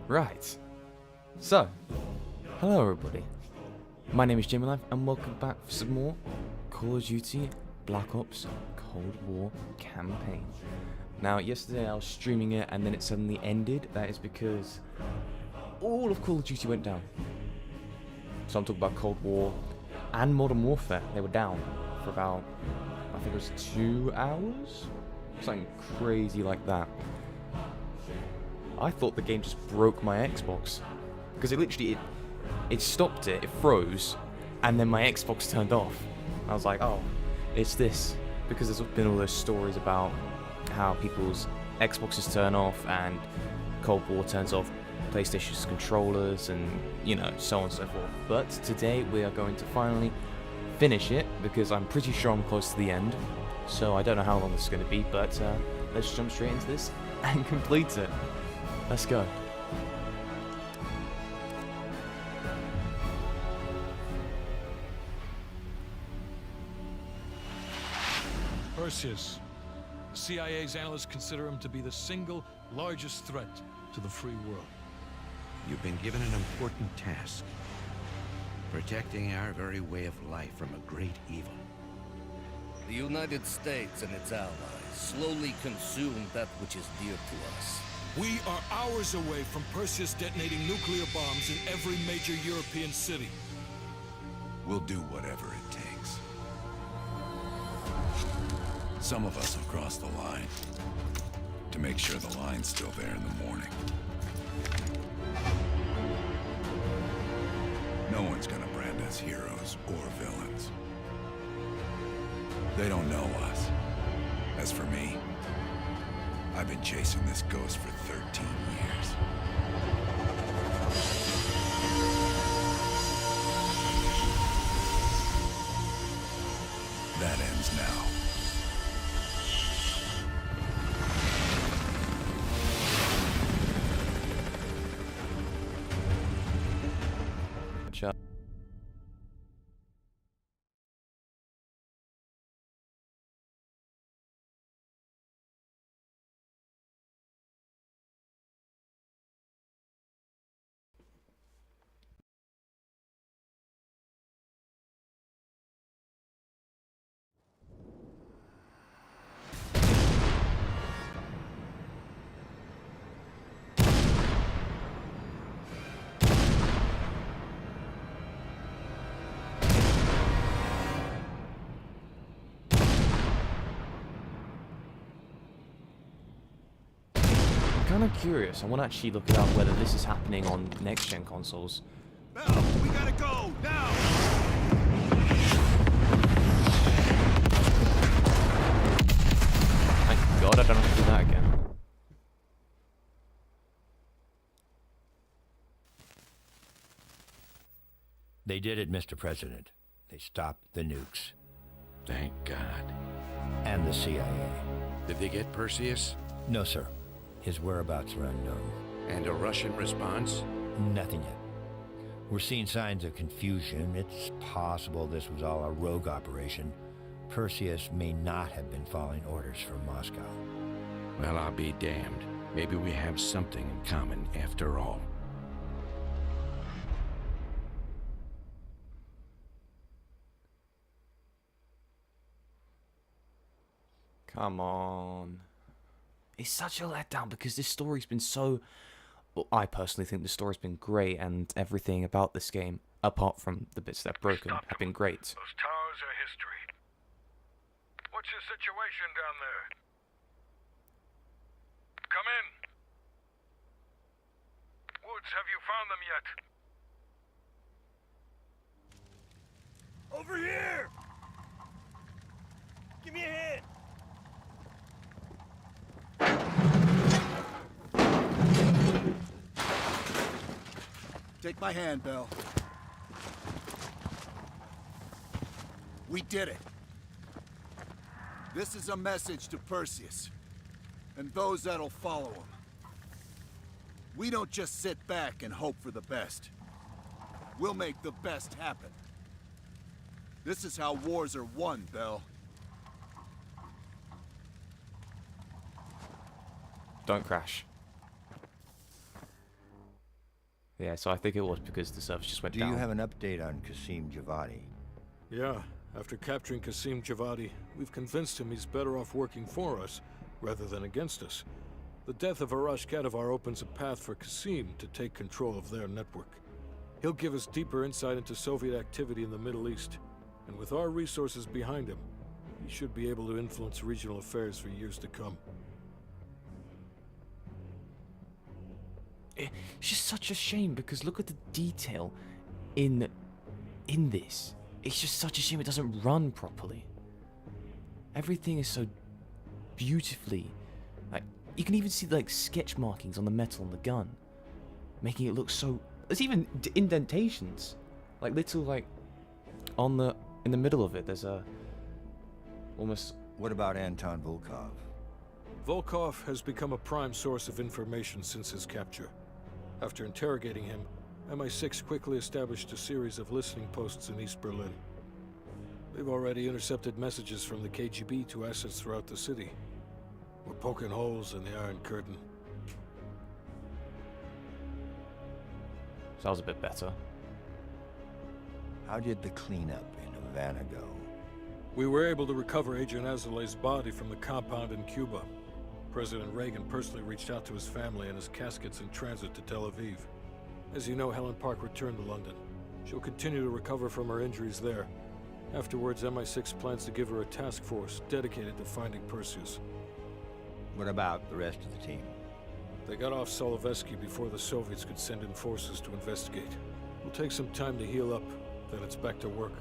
Right. So, hello everybody. My name is Jamie Life and welcome back for some more Call of Duty Black Ops Cold War campaign. Now, yesterday I was streaming it and then it suddenly ended. That is because all of Call of Duty went down. So I'm talking about Cold War and Modern Warfare. They were down for about, I think it was 2 hours? Something crazy like that. I thought the game just broke my Xbox. Because it literally, it stopped it froze, and then my Xbox turned off. I was like, oh, it's this. Because there's been all those stories about how people's Xboxes turn off and Cold War turns off PlayStation's controllers and, you know, so on and so forth. But today we are going to finally finish it, because I'm pretty sure I'm close to the end. So I don't know how long this is going to be, but let's jump straight into this and complete it. Let's go. Perseus. The CIA's analysts consider him to be the single largest threat to the free world. You've been given an important task. Protecting our very way of life from a great evil. The United States and its allies slowly consume that which is dear to us. We are hours away from Perseus detonating nuclear bombs in every major European city. We'll do whatever it takes. Some of us have crossed the line to make sure the line's still there in the morning. No one's gonna brand us heroes or villains. They don't know us. As for me, I've been chasing this ghost for 13 years. That ends now. Shut. I'm kind of curious. I want to actually look it up whether this is happening on next-gen consoles. Bell, we gotta go, now! Thank God I don't have to do that again. They did it, Mr. President. They stopped the nukes. Thank God. And the CIA. Did they get Perseus? No, sir. His whereabouts are unknown. And a Russian response? Nothing yet. We're seeing signs of confusion. It's possible this was all a rogue operation. Perseus may not have been following orders from Moscow. Well, I'll be damned. Maybe we have something in common after all. Come on. It's such a letdown because this story's been so... Well, I personally think the story's been great, and everything about this game, apart from the bits that are broken, have been great. Those towers are history. What's your situation down there? Come in. Woods, have you found them yet? Over here! Give me a hand! Take my hand, Bell. We did it. This is a message to Perseus, and those that'll follow him. We don't just sit back and hope for the best. We'll make the best happen. This is how wars are won, Bell. Don't crash. Yeah, so I think it was because the servers just went Do down. you have an update on Qasim Javadi? Yeah, after capturing Qasim Javadi, we've convinced him he's better off working for us rather than against us. The death of Arash Kadivar opens a path for Qasim to take control of their network. He'll give us deeper insight into Soviet activity in the Middle East, and with our resources behind him, he should be able to influence regional affairs for years to come. It's just such a shame because look at the detail in this. It's just such a shame it doesn't run properly. Everything is so beautifully, like you can even see like sketch markings on the metal on the gun, making it look so. There's even indentations, like little like in the middle of it. There's a almost. What about Anton Volkov? Volkov has become a prime source of information since his capture. After interrogating him, MI6 quickly established a series of listening posts in East Berlin. They've already intercepted messages from the KGB to assets throughout the city. We're poking holes in the Iron Curtain. Sounds a bit better. How did the cleanup in Havana go? We were able to recover Agent Azoulay's body from the compound in Cuba. President Reagan personally reached out to his family and his casket's in transit to Tel Aviv. As you know, Helen Park returned to London. She'll continue to recover from her injuries there. Afterwards, MI6 plans to give her a task force dedicated to finding Perseus. What about the rest of the team? They got off Solovetsky before the Soviets could send in forces to investigate. It'll take some time to heal up, then it's back to work.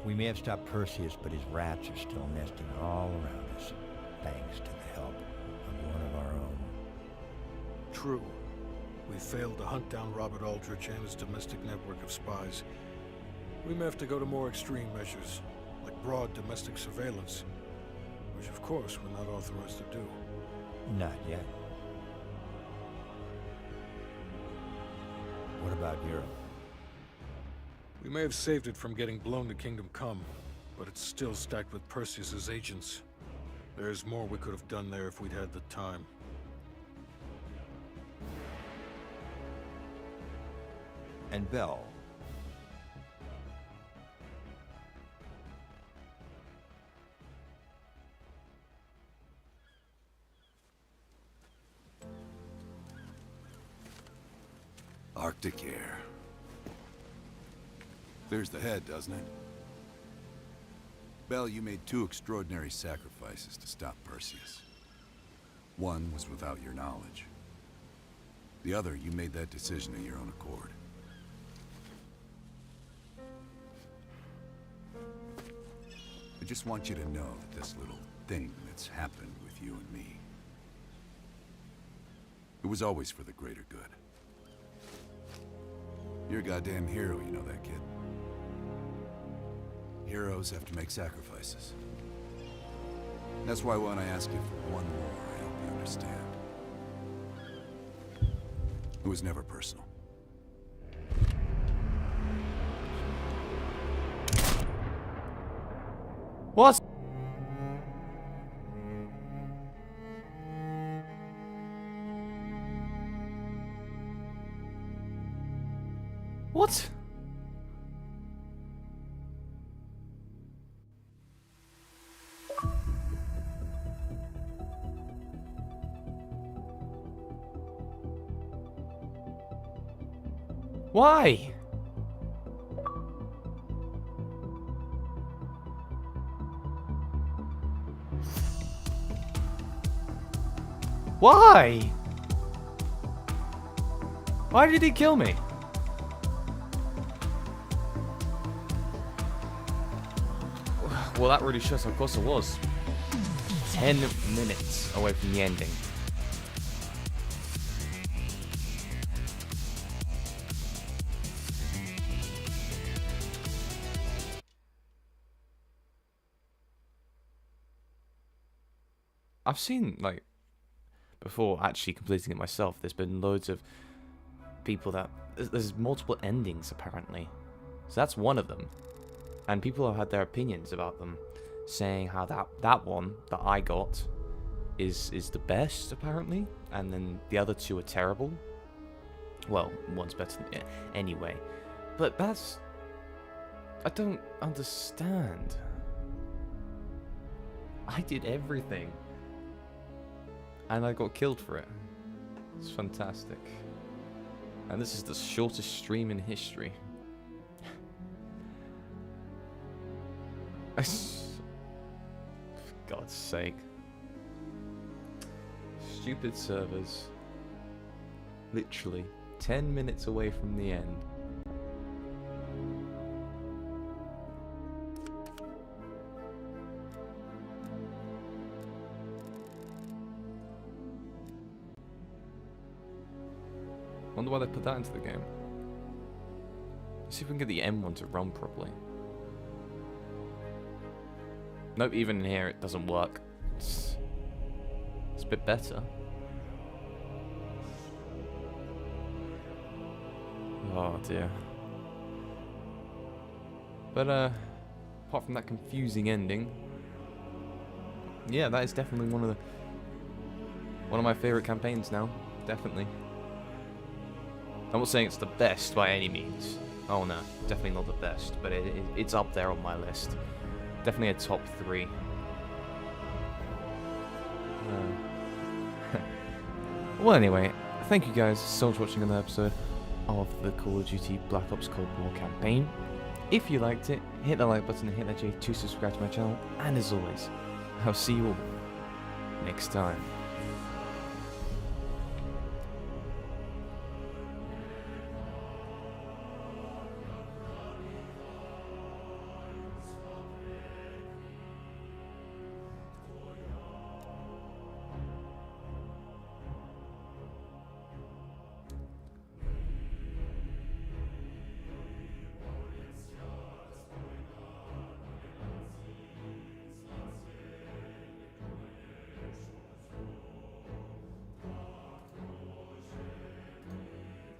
We may have stopped Perseus, but his rats are still nesting all around us, thanks to the help of one of our own. True. We failed to hunt down Robert Aldrich and his domestic network of spies. We may have to go to more extreme measures, like broad domestic surveillance, which of course we're not authorized to do. Not yet. What about Europe? We may have saved it from getting blown to Kingdom Come, but it's still stacked with Perseus's agents. There's more we could have done there if we'd had the time. And Bell? Arctic air. There's the head, doesn't it? Bell, you made two extraordinary sacrifices to stop Perseus. One was without your knowledge. The other, you made that decision of your own accord. I just want you to know that this little thing that's happened with you and me, it was always for the greater good. You're a goddamn hero, you know that, kid. Heroes have to make sacrifices. That's why when I ask you for one more, I hope you understand. It was never personal. What? What? Why? Why? Why did he kill me? Well, that really shows how close it was. 10 minutes away from the ending. I've seen, like, before actually completing it myself, there's been loads of people that... There's multiple endings, apparently. So that's one of them. And people have had their opinions about them, saying how that one that I got is the best, apparently. And then the other two are terrible. Well, one's better than yeah, anyway. But that's... I don't understand. I did everything. And I got killed for it. It's fantastic. And this is the shortest stream in history. For God's sake. Stupid servers. Literally 10 minutes away from the end. Wonder why they put that into the game. Let's see if we can get the M1 to run properly. Nope, even in here it doesn't work. It's a bit better. Oh dear. But apart from that confusing ending, yeah, that is definitely one of my favorite campaigns now. Definitely. I'm not saying it's the best by any means. Oh no, definitely not the best, but it's up there on my list. Definitely a top 3. Well, anyway, thank you guys so much for watching another episode of the Call of Duty Black Ops Cold War campaign. If you liked it, hit the like button and hit that J to subscribe to my channel. And as always, I'll see you all next time.